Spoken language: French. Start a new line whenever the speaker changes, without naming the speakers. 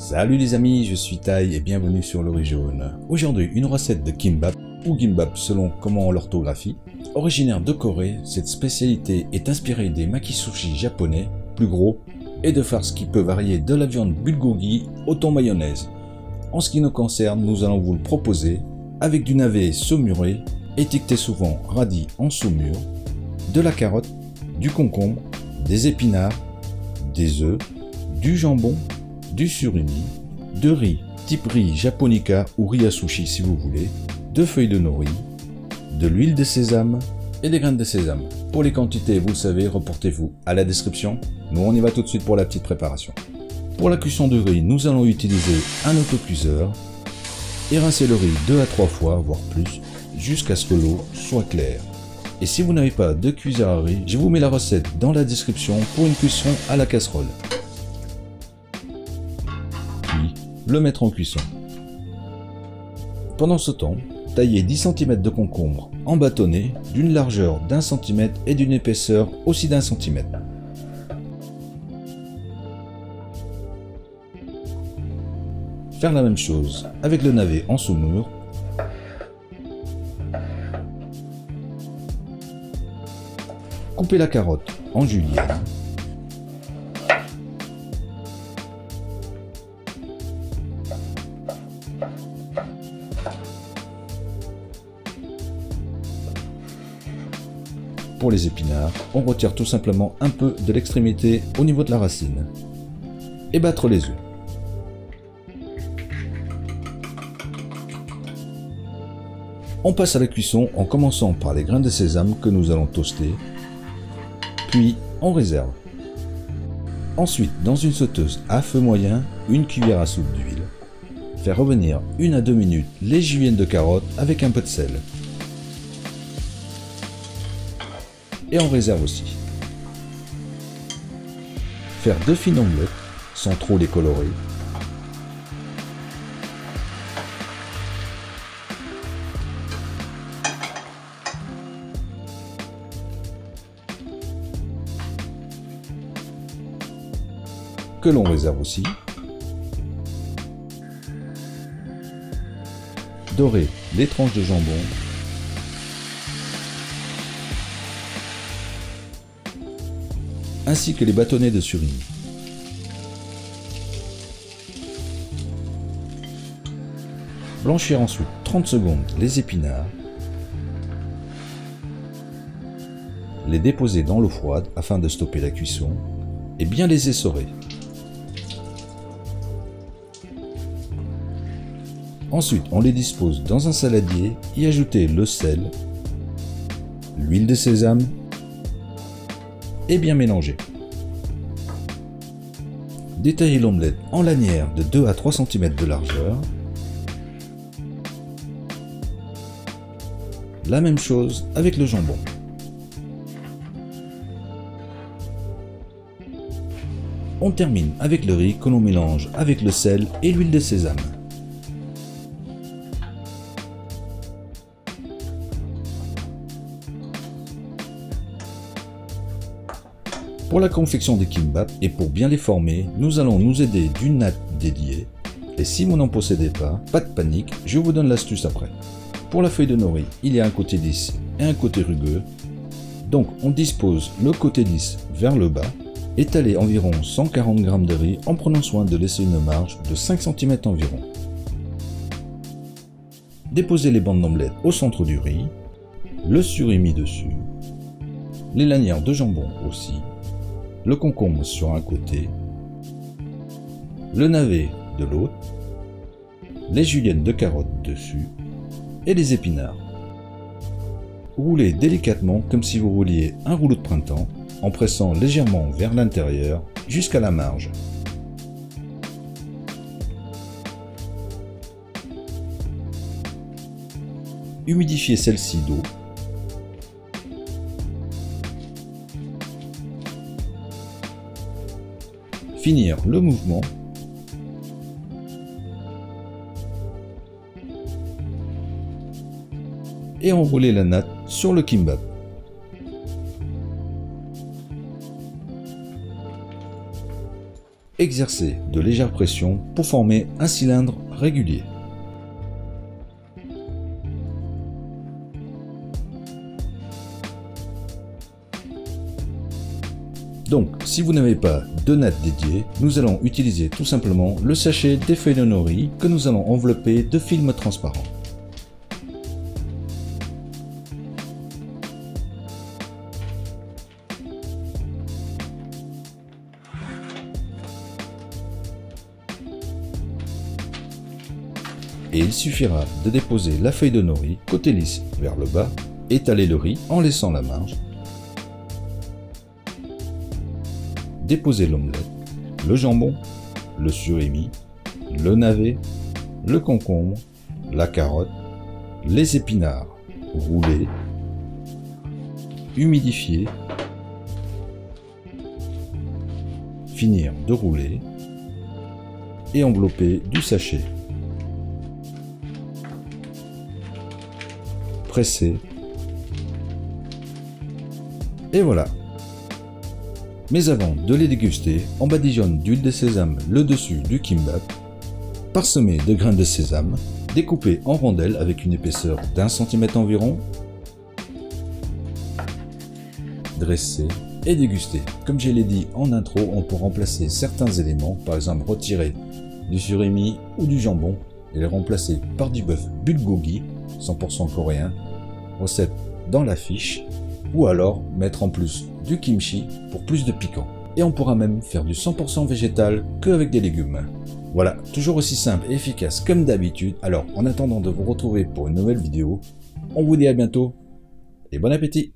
Salut les amis, je suis Tai et bienvenue sur le riz jaune. Aujourd'hui, une recette de kimbap, ou gimbap selon comment on l'orthographie. Originaire de Corée, cette spécialité est inspirée des maki-sushi japonais, plus gros, et de farces qui peut varier de la viande bulgogi au thon mayonnaise. En ce qui nous concerne, nous allons vous le proposer avec du navet saumuré, étiqueté souvent radis en saumure, de la carotte, du concombre, des épinards, des œufs, du jambon, du surimi, de riz type riz japonica ou riz à sushi si vous voulez, de feuilles de nori, de l'huile de sésame et des graines de sésame. Pour les quantités, vous le savez, reportez-vous à la description. Nous on y va tout de suite pour la petite préparation. Pour la cuisson de riz, nous allons utiliser un autocuiseur et rincer le riz 2 à 3 fois, voire plus, jusqu'à ce que l'eau soit claire. Et si vous n'avez pas de cuiseur à riz, je vous mets la recette dans la description pour une cuisson à la casserole. Puis, le mettre en cuisson. Pendant ce temps, taillez 10 cm de concombre en bâtonnets d'une largeur d'1 cm et d'une épaisseur aussi d'1 cm. Faire la même chose avec le navet en saumure. Coupez la carotte en julienne. Pour les épinards, on retire tout simplement un peu de l'extrémité au niveau de la racine. Et battre les œufs. On passe à la cuisson en commençant par les grains de sésame que nous allons toaster, puis on réserve. Ensuite, dans une sauteuse à feu moyen, une cuillère à soupe d'huile. Faire revenir 1 à 2 minutes les juliennes de carottes avec un peu de sel. Et on réserve aussi. Faire 2 fines omelettes, sans trop les colorer. Que l'on réserve aussi. Dorer les tranches de jambon. Ainsi que les bâtonnets de surimi. Blanchir ensuite 30 secondes les épinards. Les déposer dans l'eau froide afin de stopper la cuisson et bien les essorer. Ensuite, on les dispose dans un saladier, y ajouter le sel, l'huile de sésame et bien mélanger. Détaillez l'omelette en lanières de 2 à 3 cm de largeur. La même chose avec le jambon. On termine avec le riz que l'on mélange avec le sel et l'huile de sésame. Pour la confection des kimbap et pour bien les former, nous allons nous aider d'une natte dédiée. Et si vous n'en possédez pas de panique, je vous donne l'astuce après. Pour la feuille de nori, il y a un côté lisse et un côté rugueux. Donc on dispose le côté lisse vers le bas, étaler environ 140 g de riz en prenant soin de laisser une marge de 5 cm environ. Déposez les bandes d'omelette au centre du riz, le surimi dessus, les lanières de jambon aussi, le concombre sur un côté, le navet de l'autre, les juliennes de carottes dessus et les épinards. Roulez délicatement comme si vous rouliez un rouleau de printemps en pressant légèrement vers l'intérieur jusqu'à la marge. Humidifiez celle-ci d'eau. Finir le mouvement. Et enrouler la natte sur le kimbap. exercer de légères pressions pour former un cylindre régulier. Donc, si vous n'avez pas de natte dédiée, nous allons utiliser tout simplement le sachet des feuilles de nori que nous allons envelopper de film transparent. Et il suffira de déposer la feuille de nori côté lisse vers le bas, étaler le riz en laissant la marge, déposer l'omelette, le jambon, le surimi, le navet, le concombre, la carotte, les épinards, rouler, humidifier, finir de rouler et envelopper du sachet. Presser. Et voilà. Mais avant de les déguster, on badigeonne d'huile de sésame le dessus du kimbap, parsemé de grains de sésame, découpés en rondelles avec une épaisseur d'1 cm environ, dressé et dégusté. Comme je l'ai dit en intro, on peut remplacer certains éléments, par exemple retirer du surimi ou du jambon et les remplacer par du bœuf bulgogi, 100% coréen, recette dans la fiche, ou alors mettre en plus du kimchi pour plus de piquant. Et on pourra même faire du 100% végétal qu'avec des légumes. Voilà, toujours aussi simple et efficace comme d'habitude. Alors, en attendant de vous retrouver pour une nouvelle vidéo, on vous dit à bientôt et bon appétit!